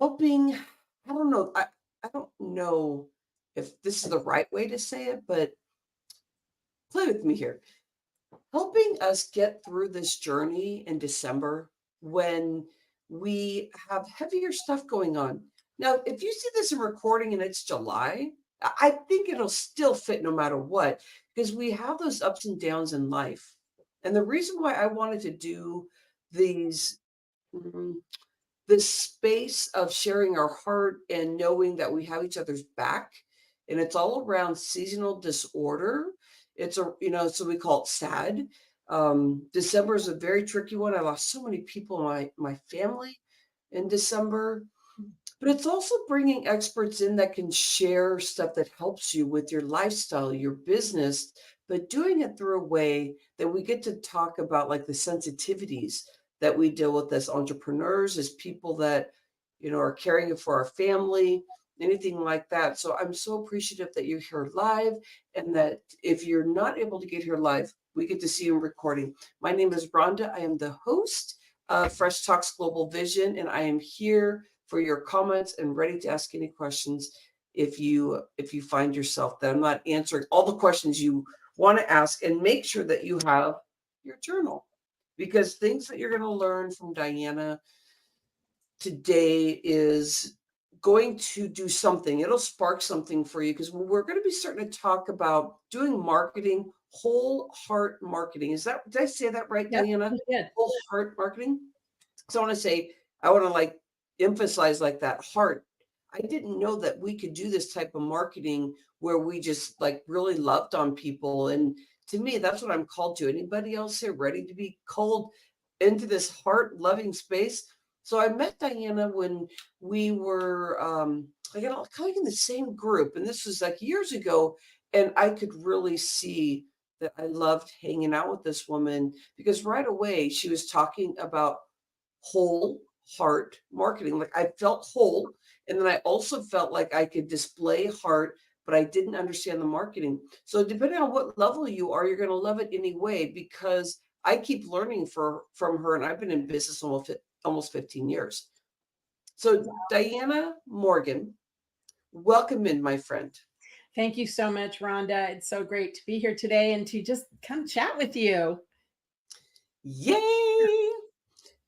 helping, I don't know if this is the right way to say it, but play with me here. Helping us get through this journey in December when we have heavier stuff going on. Now, if you see this in recording and it's July, I think it'll still fit no matter what, because we have those ups and downs in life. And the reason why I wanted to do these mm, this space of sharing our heart and knowing that we have each other's back, and it's all around seasonal disorder. It's so we call it sad. December is a very tricky one. I lost so many people in my family in December, but it's also bringing experts in that can share stuff that helps you with your lifestyle, your business, but doing it through a way that we get to talk about like the sensitivities that we deal with as entrepreneurs, as people that, are caring for our family, anything like that. So I'm so appreciative that you're here live, and that if you're not able to get here live, we get to see you in recording. My name is Rhonda. I am the host of Fresh Talks Global Vision, and I am here for your comments and ready to ask any questions if you find yourself that I'm not answering all the questions you want to ask. And make sure that you have your journal, because things that you're going to learn from Diana today is going to do something. It'll spark something for you, because we're going to be starting to talk about doing marketing, whole heart marketing. Did I say that right, Yep, Diana? you did. Whole heart marketing. So I want to like emphasize like that heart. I didn't know that we could do this type of marketing where we just like really loved on people. And to me, that's what I'm called to. Anybody else here ready to be called into this heart loving space? So I met Diana when we were kind of in the same group, and this was like years ago. And I could really see that I loved hanging out with this woman, because right away she was talking about whole heart marketing. Like I felt whole. And then I also felt like I could display heart, but I didn't understand the marketing. So depending on what level you are, you're going to love it anyway, because I keep learning from her, and I've been in business almost 15 years. So Diana Morgan, welcome in, my friend. Thank you so much, Rhonda. It's so great to be here today and to just come chat with you. Yay!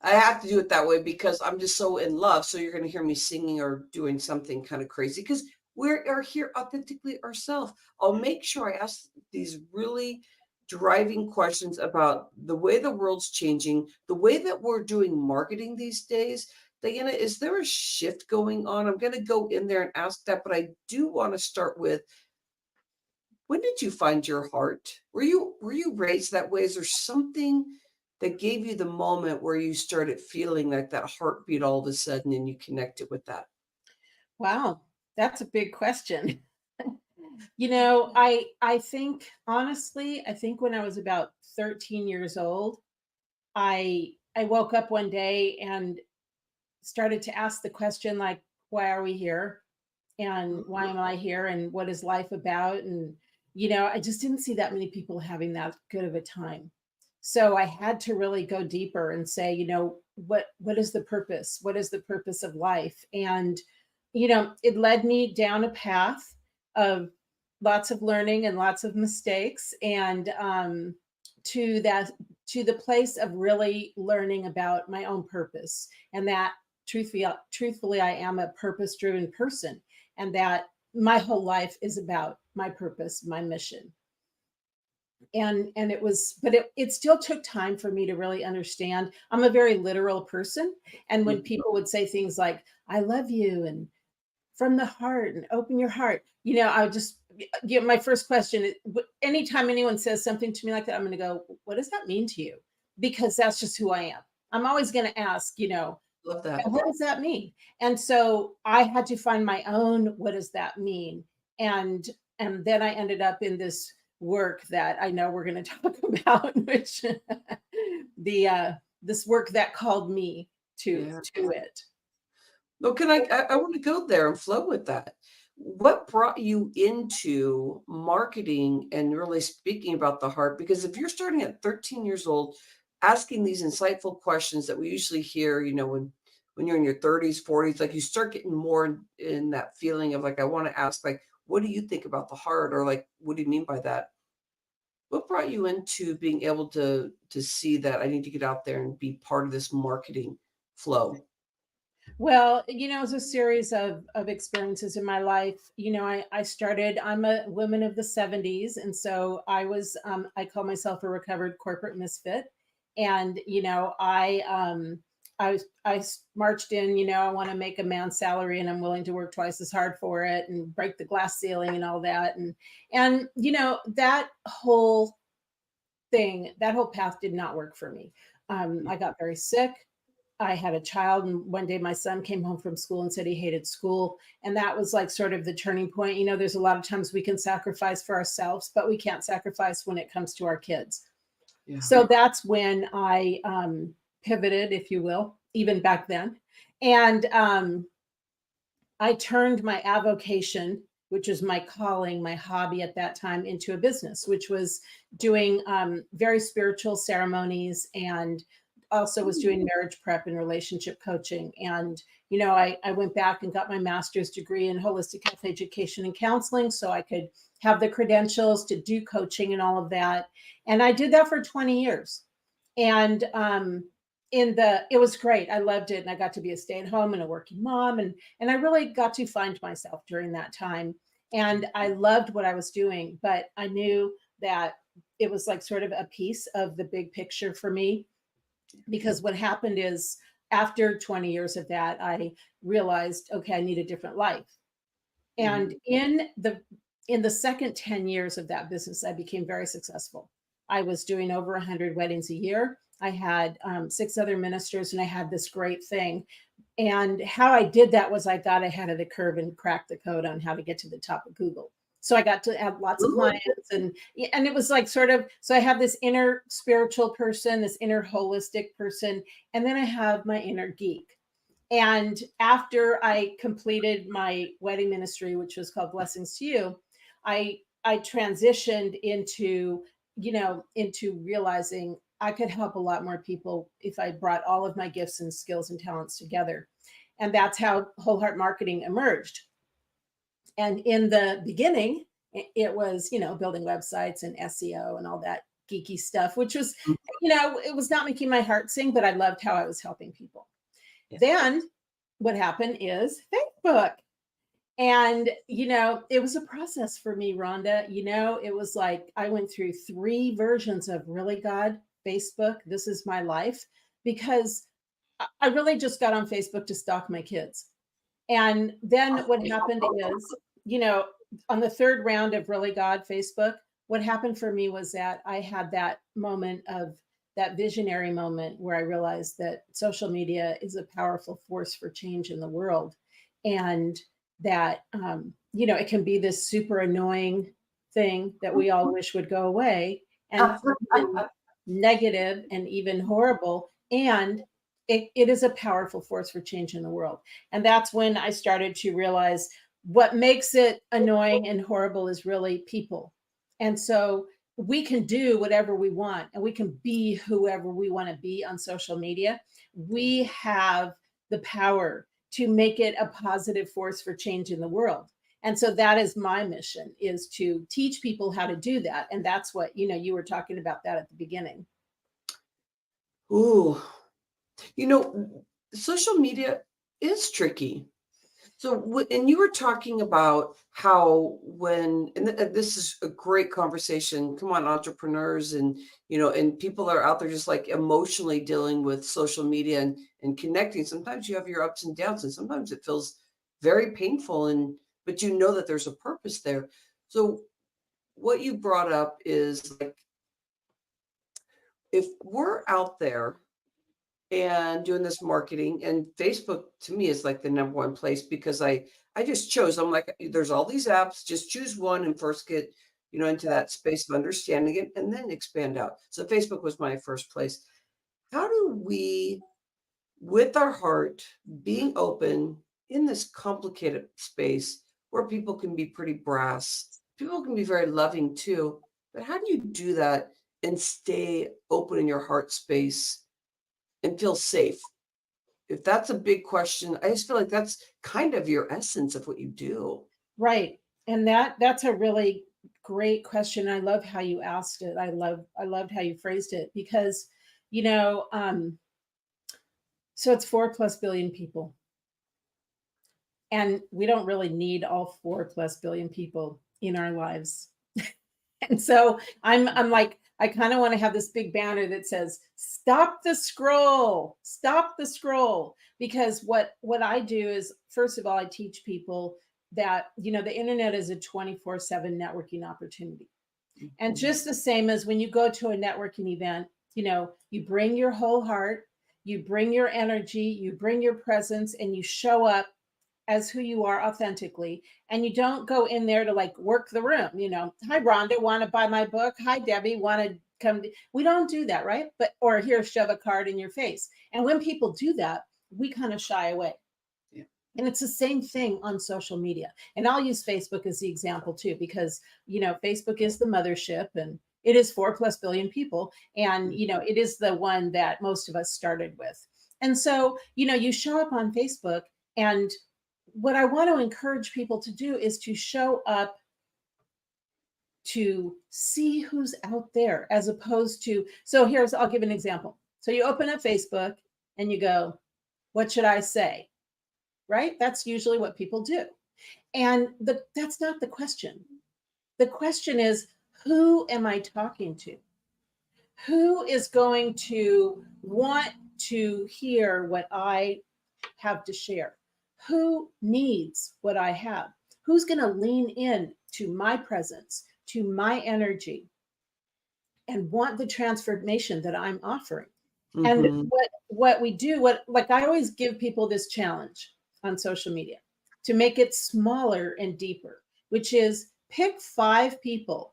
I have to do it that way because I'm just so in love. So you're going to hear me singing or doing something kind of crazy, because we are here authentically ourselves. I'll make sure I ask these really driving questions about the way the world's changing, the way that we're doing marketing these days. Diana, is there a shift going on? I'm going to go in there and ask that, but I do want to start with, when did you find your heart? Were you raised that way? Is there something that gave you the moment where you started feeling like that heartbeat all of a sudden and you connected with that? Wow, that's a big question. I think honestly, I think when I was about 13 years old, I woke up one day and started to ask the question like, why are we here? And why am I here? And what is life about? And I just didn't see that many people having that good of a time. So I had to really go deeper and say, what is the purpose? What is the purpose of life? And it led me down a path of lots of learning and lots of mistakes, and to that to the place of really learning about my own purpose, and that truthfully I am a purpose driven person, and that my whole life is about my purpose, my mission. And it was, but it still took time for me to really understand. I'm a very literal person, and when Mhm. people would say things like I love you and from the heart and open your heart, I would just, my first question anytime anyone says something to me like that, I'm going to go, what does that mean to you? Because that's just who I am. I'm always going to ask, Love that. what does that mean? And so I had to find my own, what does that mean? And then I ended up in this work that I know we're going to talk about, which this work that called me Yeah. to it. Well, I want to go there and flow with that. What brought you into marketing and really speaking about the heart? Because if you're starting at 13 years old, asking these insightful questions that we usually hear, when when you're in your 30s, 40s, like you start getting more in that feeling of like, I want to ask, like, what do you think about the heart? Or like, what do you mean by that? What brought you into being able to see that I need to get out there and be part of this marketing flow? Well, it was a series of experiences in my life. I started, I'm a woman of the 70s. And so I call myself a recovered corporate misfit. And, marched in, I want to make a man's salary and I'm willing to work twice as hard for it and break the glass ceiling and all that. And that whole that whole path did not work for me. I got very sick. I had a child, and one day my son came home from school and said he hated school. And that was like sort of the turning point. There's a lot of times we can sacrifice for ourselves, but we can't sacrifice when it comes to our kids. Yeah. So that's when I pivoted, if you will, even back then. And I turned my avocation, which was my calling, my hobby at that time, into a business, which was doing very spiritual ceremonies, and also was doing marriage prep and relationship coaching. And, I went back and got my master's degree in holistic health education and counseling so I could have the credentials to do coaching and all of that. And I did that for 20 years. And it was great. I loved it. And I got to be a stay-at-home and a working mom. And I really got to find myself during that time. And I loved what I was doing, but I knew that it was like sort of a piece of the big picture for me. Because what happened is, after 20 years of that, I realized, okay, I need a different life. And Mhm. in the second 10 years of that business, I became very successful. I was doing over 100 weddings a year. I had 6 other ministers, and I had this great thing. And how I did that was I got ahead of the curve and cracked the code on how to get to the top of Google. So I got to have lots of Ooh. clients, and it was like sort of, so I have this inner spiritual person, this inner holistic person, and then I have my inner geek. And after I completed my wedding ministry, which was called Blessings to You, I transitioned into realizing I could help a lot more people if I brought all of my gifts and skills and talents together. And that's how Whole Heart Marketing emerged. And in the beginning, it was, building websites and SEO and all that geeky stuff, which was, it was not making my heart sing, but I loved how I was helping people. Yeah. Then what happened is Facebook. And, it was a process for me, Rhonda. It was like I went through 3 versions of Really God, Facebook, This Is My Life, because I really just got on Facebook to stalk my kids. And then what happened is, you know, on the third round of Really God Facebook, what happened for me was that I had that moment of that visionary moment where I realized that social media is a powerful force for change in the world. And that, it can be this super annoying thing that we all wish would go away, and even negative and even horrible. And it is a powerful force for change in the world. And that's when I started to realize what makes it annoying and horrible is really people. And so we can do whatever we want and we can be whoever we want to be on social media. We have the power to make it a positive force for change in the world. And so that is my mission, is to teach people how to do that. And that's what, you were talking about that at the beginning. Ooh, social media is tricky. So, and you were talking about how this is a great conversation. Come on, entrepreneurs and people that are out there just like emotionally dealing with social media and connecting. Sometimes you have your ups and downs, and sometimes it feels very painful, but you know that there's a purpose there. So, what you brought up is like, if we're out there and doing this marketing, and Facebook to me is like the number one place because I just chose, I'm like, there's all these apps, just choose one and first get into that space of understanding it and then expand out. So Facebook was my first place. How do we, with our heart, being open in this complicated space where people can be pretty brass, people can be very loving too, but how do you do that and stay open in your heart space and feel safe if that's a big question, I just feel like that's kind of your essence of what you do. Right. And that's a really great question. I love how you asked it. I loved how you phrased it because, you know, so it's 4+ billion people. And we don't really need all 4+ billion people in our lives. And so I'm like, I kind of want to have this big banner that says, stop the scroll, stop the scroll. Because what I do is, first of all, I teach people that, the internet is a 24/7 networking opportunity. And Mhm. just the same as when you go to a networking event, you bring your whole heart, you bring your energy, you bring your presence, and you show up as who you are authentically. And you don't go in there to like work the room, hi Rhonda, want to buy my book? Hi Debbie, want to come? We don't do that, right? But or here, shove a card in your face. And when people do that, we kind of shy away. Yeah. And it's the same thing on social media. And I'll use Facebook as the example too, because Facebook is the mothership and it is 4+ billion people. And it is the one that most of us started with. And so, you show up on Facebook, and what I want to encourage people to do is to show up to see who's out there, as opposed to, I'll give an example. So you open up Facebook and you go, what should I say? Right? That's usually what people do. And that's not the question. The question is, who am I talking to? Who is going to want to hear what I have to share? Who needs what I have? Who's going to lean in to my presence, to my energy, and want the transformation that I'm offering? And Mhm. what we do, like I always give people this challenge on social media to make it smaller and deeper, which is pick 5 people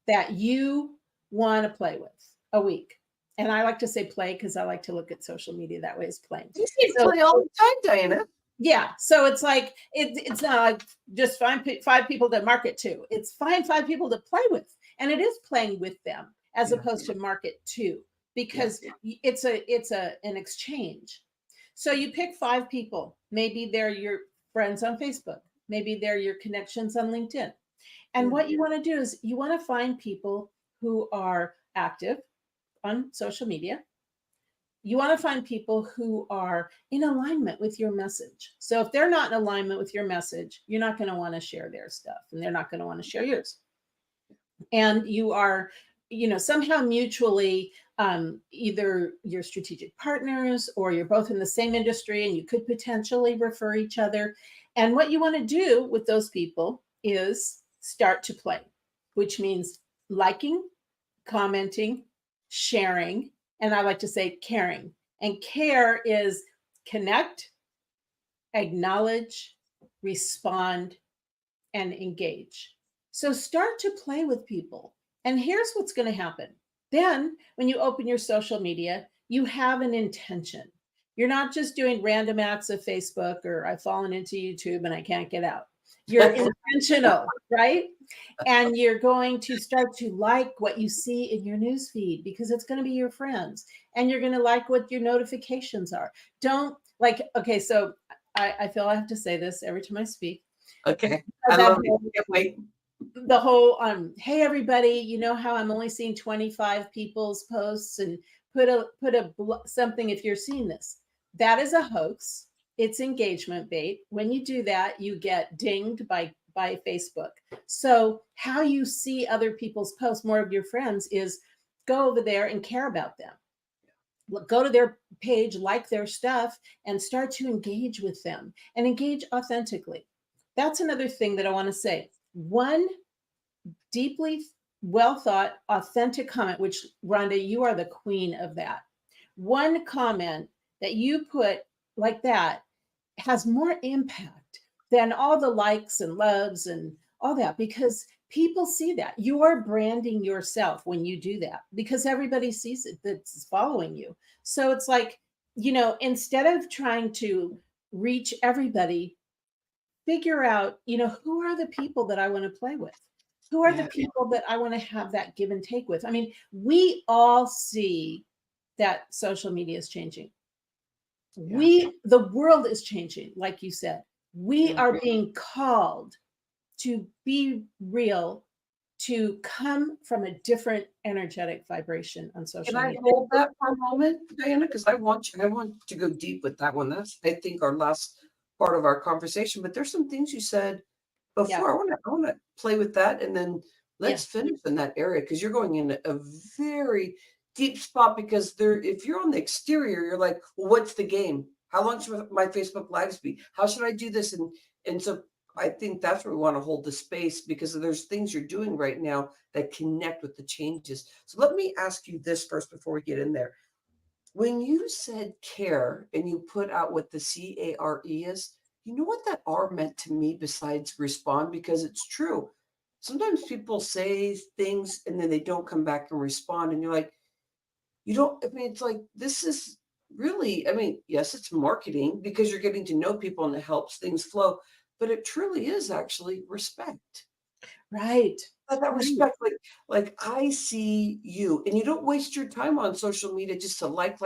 that you want to play with a week. And I like to say play because I like to look at social media that way, as playing. You say So play all the time, Diana. yeah, so it's like it's not like just find 5 people to market to. It's find 5 people to play with, and it is playing with them as Yeah. opposed to market to, Yeah. because it's an exchange. So you pick 5 people. Maybe they're your friends on Facebook. Maybe they're your connections on LinkedIn. And what you want to do is you want to find people who are active on social media. You want to find people who are in alignment with your message. So if they're not in alignment with your message, you're not going to want to share their stuff, and they're not going to want to share yours. And you are, somehow mutually, either you're strategic partners or you're both in the same industry and you could potentially refer each other. And what you want to do with those people is start to play, which means liking, commenting, sharing, and I like to say caring. And care is connect, acknowledge, respond, and engage. So start to play with people. And here's what's going to happen. Then, when you open your social media, you have an intention. You're not just doing random acts of Facebook or I've fallen into YouTube and I can't get out. You're intentional, right? And you're going to start to like what you see in your news feed because it's going to be your friends. And you're going to like what your notifications are. Don't like, okay, so I feel I have to say this every time I speak. Okay. I That love it. Can't wait. the whole hey everybody, you know how I'm only seeing 25 people's posts, and put a something if you're seeing this. That is a hoax. It's engagement bait. When you do that, you get dinged by Facebook. So how you see other people's posts, more of your friends, is go over there and care about them. Go to their page, like their stuff, and start to engage with them and engage authentically. That's another thing that I want to say. One deeply well thought, authentic comment, which Rhonda, you are the queen of that. One comment that you put like that has more impact than all the likes and loves and all that, because people see that. You are branding yourself when you do that because everybody sees it that's following you. So it's like, instead of trying to reach everybody, figure out, who are the people that I want to play with? Who are the Yeah. people that I want to have that give and take with? I mean, we all see that social media is changing. Yeah. The world is changing, like you said. We Yeah. are being called to be real, to come from a different energetic vibration on Can social I media. hold that for a moment, Diana? Because I want to go deep with that one. That's, I think, our last part of our conversation. But there's some things you said Yeah. before. I want to play with that, and then Yeah. let's finish in that area because you're going in a very deep spot. Because there, if you're on the exterior, you're like, well, what's the game? How long should my Facebook lives be? How should I do this? And so I think that's where we want to hold the space because there's things you're doing right now that connect with the changes. So let me ask you this first before we get in there. When you said care and you put out what the CARE is, you know what that R meant to me besides respond? Because it's true. Sometimes people say things and then they don't come back and respond. And you're like, you don't, I mean, it's like, this is really, I mean, yes, it's marketing because you're getting to know people and it helps things flow, but it truly is actually respect. Right. That Right. respect, like I see you, and you don't waste your time on social media just to like,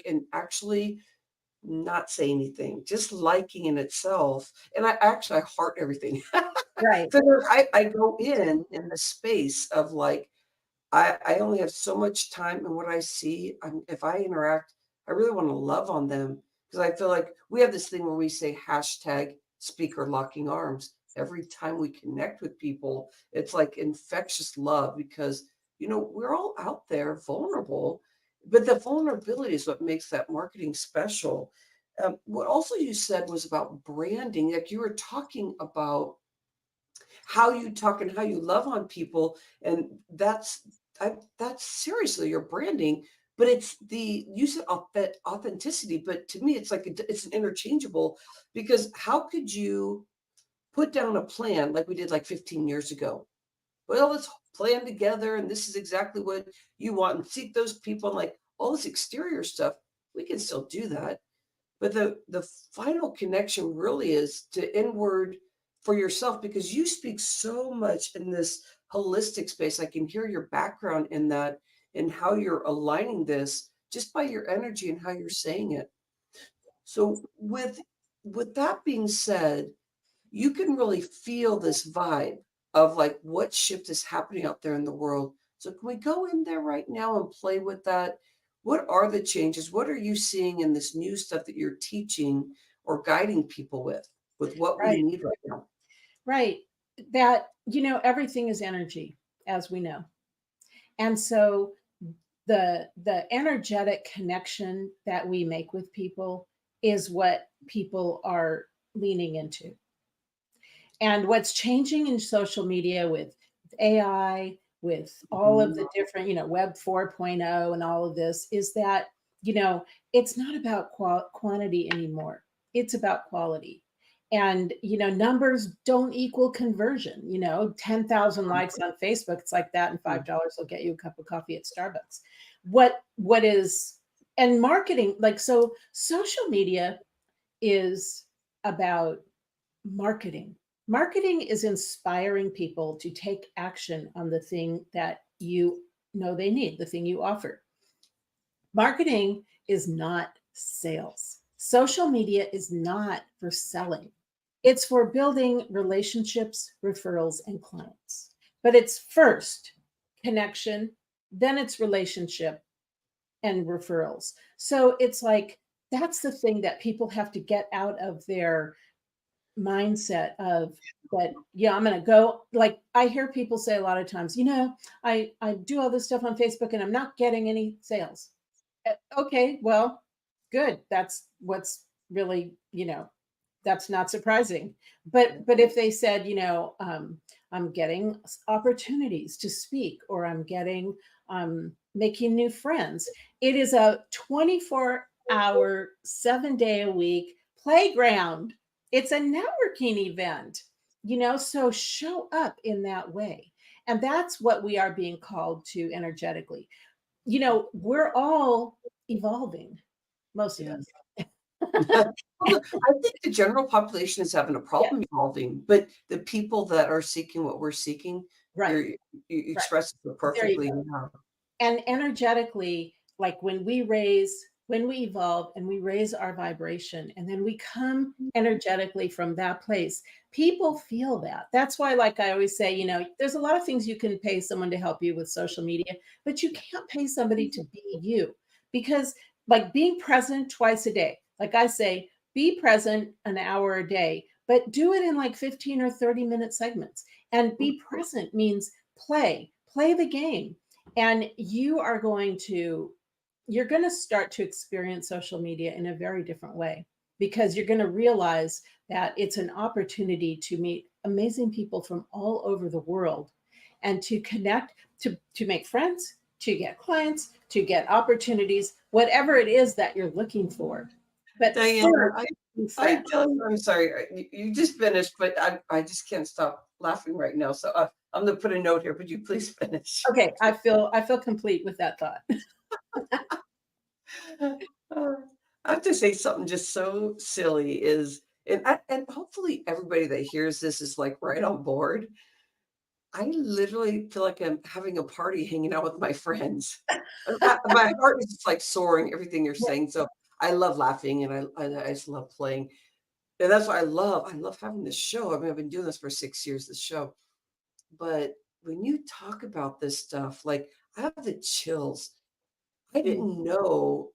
and actually not say anything. Just liking in itself, and I actually I heart everything. Right. So I go in the space of like I only have so much time, and what I see, if I interact, I really want to love on them because I feel like we have this thing where we say hashtag speaker locking arms. Every time we connect with people, it's like infectious love because, we're all out there vulnerable, but the vulnerability is what makes that marketing special. What also you said was about branding, like you were talking about how you talk and how you love on people, and that's seriously your branding. But it's the you said authenticity, but to me it's like it's an interchangeable because how could you put down a plan like we did like 15 years ago? Well, let's plan together, and this is exactly what you want, and seek those people, and like all this exterior stuff. We can still do that, but the final connection really is to inward for yourself because you speak so much in this holistic space. I can hear your background in that and how you're aligning this just by your energy and how you're saying it. So with that being said, you can really feel this vibe of like what shift is happening out there in the world. So can we go in there right now and play with that? What are the changes? What are you seeing in this new stuff that you're teaching or guiding people with what we Right. need right now? Right. That, everything is energy, as we know. And so the energetic connection that we make with people is what people are leaning into. And what's changing in social media with AI, with all of the Mhm. different, Web 4.0 and all of this is that, it's not about quantity anymore. It's about quality. And, numbers don't equal conversion. 10,000 likes on Facebook, it's like that, and $5 will get you a cup of coffee at Starbucks. What is, and marketing, like, so social media is about marketing. Marketing is inspiring people to take action on the thing that you know they need, the thing you offer. Marketing is not sales. Social media is not for selling. It's for building relationships, referrals, and clients. But it's first connection, then it's relationship and referrals. So it's like that's the thing that people have to get out of their mindset of that. Yeah, I'm going to go, like I hear people say a lot of times, I do all this stuff on Facebook and I'm not getting any sales. Okay, well, good. That's what's really, that's not surprising. But if they said, I'm getting opportunities to speak, or I'm getting making new friends, it is a 24-hour, 7-day a week playground. It's a networking event, so show up in that way. And that's what we are being called to energetically. We're all evolving, most of Yeah. us. Well, I think the general population is having a Yeah, problem evolving, but the people that are seeking what we're seeking, right, you right. express it so There you perfectly. go. Yeah. And energetically, like when we raise when we evolve and we raise our vibration and then we come energetically from that place, people feel that. That's why, like I always say, there's a lot of things you can pay someone to help you with social media, but you can't pay somebody to be you, because like being present twice a day, like I say, be present an hour a day, but do it in like 15 or 30-minute segments. And be present means play the game. And you're going to start to experience social media in a very different way, because you're going to realize that it's an opportunity to meet amazing people from all over the world and to connect, to make friends, to get clients, to get opportunities, whatever it is that you're looking for. But Diana, first, be I friends. tell you, I'm sorry, you just finished, but I just can't stop laughing right now. So I'm going to put a note here. Would you please finish? Okay, I feel complete with that thought. Uh, I have to say something just so silly is, and hopefully everybody that hears this is like right on board. I literally feel like I'm having a party hanging out with my friends. My heart is just like soaring, everything you're saying. So I love laughing and I just love playing. And that's what I love having this show. I mean, I've been doing this for 6 years, this show. But when you talk about this stuff, like I have the chills. I Mm, didn't know.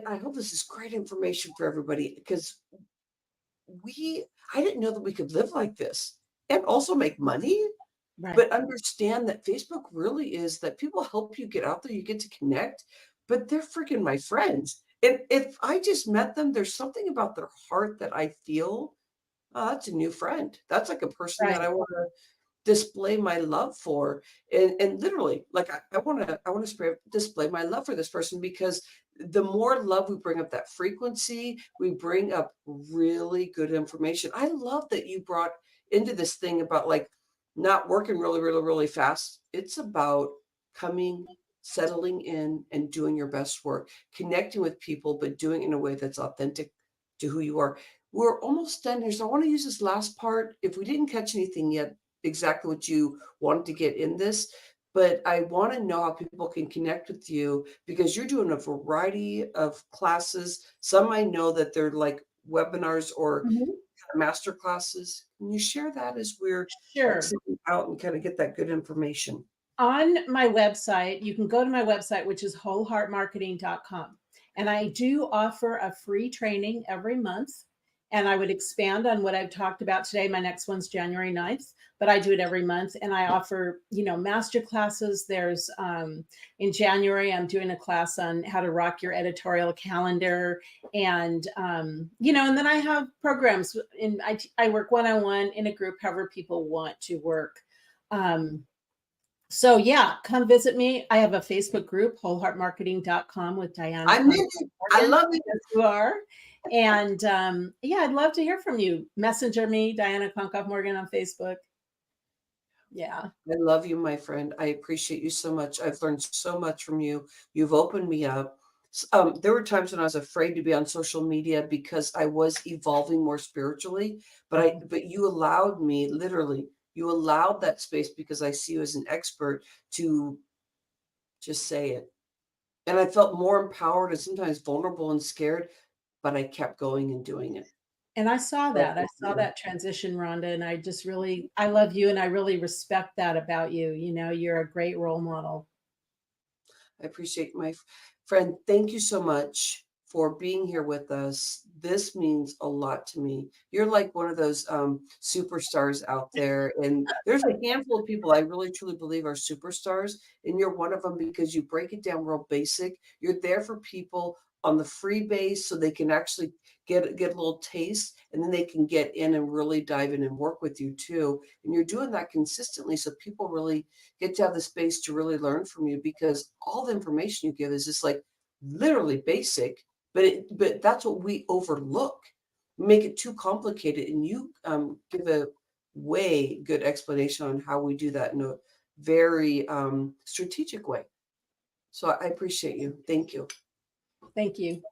I hope this is great information for everybody because I didn't know that we could live like this and also make money, right. but understand that Facebook really is that people help you get out there, you get to connect, but they're freaking my friends. And if I just met them, there's something about their heart that I feel, oh, that's a new friend. That's like a person that Right. I want to display my love for. And literally, like I want to display my love for this person because the more love we bring up that frequency, we bring up really good information. I love that you brought into this thing about like not working really, really, really fast. It's about coming, settling in, and doing your best work, connecting with people, but doing it in a way that's authentic to who you are. We're almost done here. So I want to use this last part. If we didn't catch anything yet, exactly what you wanted to get in this, but I want to know how people can connect with you because you're doing a variety of classes. Some I know that they're like webinars or Mhm. master classes. Can you share that as we're Sure. exiting out and kind of get that good information? On my website, you can go to my website, which is wholeheartmarketing.com. And I do offer a free training every month. And I would expand on what I've talked about today. My next one's January 9th, but I do it every month. And I offer, master classes. There's in January, I'm doing a class on how to rock your editorial calendar. And then I have programs I work one-on-one in a group, however people want to work. So yeah, come visit me. I have a Facebook group, wholeheartmarketing.com with Diana I'm in Concoff it. I Morgan, love it. as you are. And yeah, I'd love to hear from you. Messenger me, Diana Concoff Morgan on Facebook. Yeah. I love you, my friend. I appreciate you so much. I've learned so much from you. You've opened me up. There were times when I was afraid to be on social media because I was evolving more spiritually, but you allowed me, literally, you allowed that space because I see you as an expert to just say it. And I felt more empowered and sometimes vulnerable and scared, but I kept going and doing it. And I saw So I that. I saw appreciate you. that transition, Rhonda, and I love you and I really respect that about you. You're a great role model. I appreciate my friend. Thank you so much for being here with us. This means a lot to me. You're like one of those superstars out there. And there's a handful of people I really truly believe are superstars. And you're one of them because you break it down real basic. You're there for people on the free base so they can actually get a little taste and then they can get in and really dive in and work with you too. And you're doing that consistently so people really get to have the space to really learn from you because all the information you give is just like literally basic, but that's what we overlook. We make it too complicated, and you give a way good explanation on how we do that in a very strategic way. So I appreciate you. Thank you. Thank you.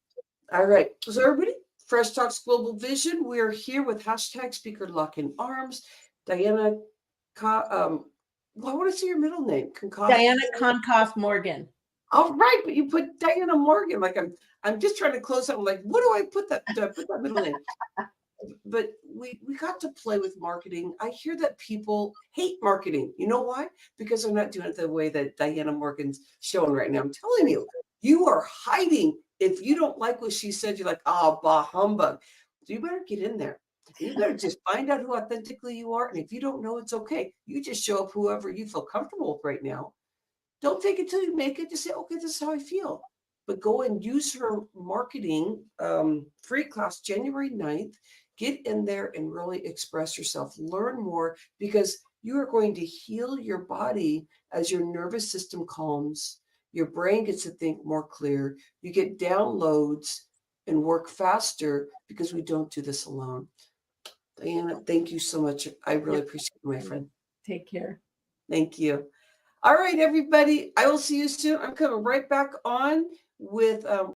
All right. So everybody, Fresh Talks Global Vision. We are here with hashtag Speaker Locking Arms. Diana, well, I want to see your middle name. Concoff. Diana Concoff Morgan. All right, but you put Diana Morgan. I'm just trying to close out. I'm like, what do I put that? Do I put that middle name? But we got to play with marketing. I hear that people hate marketing. You know why? Because they're not doing it the way that Diana Morgan's showing right now. I'm telling you, you are hiding. If you don't like what she said, you're like, oh, bah humbug. So you better get in there. You better just find out who authentically you are. And if you don't know, it's okay. You just show up whoever you feel comfortable with right now. Don't take it till you make it. Just say, okay, this is how I feel. But go and use her marketing free class January 9th. Get in there and really express yourself. Learn more because you are going to heal your body as your nervous system calms. Your brain gets to think more clear. You get downloads and work faster because we don't do this alone. Diana, thank you so much. I really appreciate it, my friend. Take care. Thank you. All right, everybody. I will see you soon. I'm coming right back on with